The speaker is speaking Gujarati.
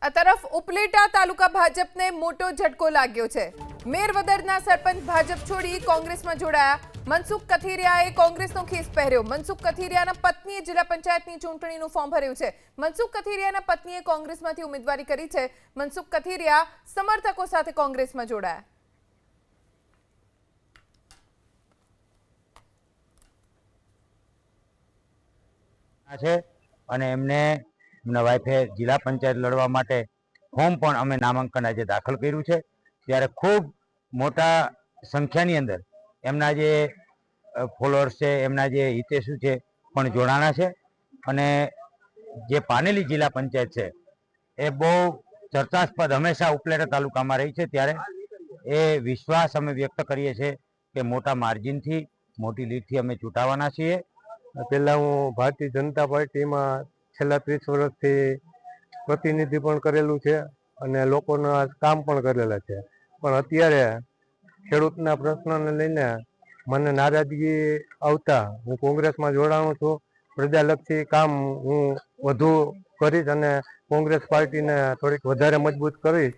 આ તરફ ઉપલેટા તાલુકા ભાજપને મોટો ઝટકો લાગ્યો છે। મેરવદરના સરપંચ ભાજપ છોડી કોંગ્રેસમાં જોડાયા। મનસુખ કથિરિયાએ કોંગ્રેસનો ખેસ પહેર્યો। મનસુખ કથિરિયાના પત્નીએ જિલ્લા પંચાયતની ચૂંટણીનું ફોર્મ ભર્યું છે। મનસુખ કથિરિયાના પત્નીએ કોંગ્રેસમાંથી ઉમેદવારી કરી છે। મનસુખ કથિરિયા સમર્થકો સાથે કોંગ્રેસમાં જોડાયા છે અને એમને એમના વાઈફે જિલ્લા પંચાયત લડવા માટે ફોર્મ પણ અમે નામાંકન આજે દાખલ કર્યું છે। ત્યારે ખૂબ મોટા સંખ્યાની અંદર એમના જે ફોલોઅર્સ છે, એમના જે હિતેશુ છે પણ જોડાણા છે અને જે પાનેલી જિલ્લા પંચાયત છે એ બહુ ચર્ચાસ્પદ હંમેશા ઉપલેટા તાલુકામાં રહી છે। ત્યારે એ વિશ્વાસ અમે વ્યક્ત કરીએ છીએ કે મોટા માર્જિનથી, મોટી લીડથી અમે ચૂંટાવાના છીએ। પહેલાં હું ભારતીય જનતા પાર્ટીમાં છેલ્લા 30 વર્ષથી પ્રતિનિધિ પણ કરેલું છે અને લોકોના કામ પણ કરેલા છે, પણ અત્યારે ખેડૂતના પ્રશ્નને લઈને મને નારાજગી આવતા હું કોંગ્રેસમાં જોડાણું છું। પ્રજાલક્ષી કામ હું વધુ કરીશ અને કોંગ્રેસ પાર્ટીને થોડીક વધારે મજબૂત કરીશ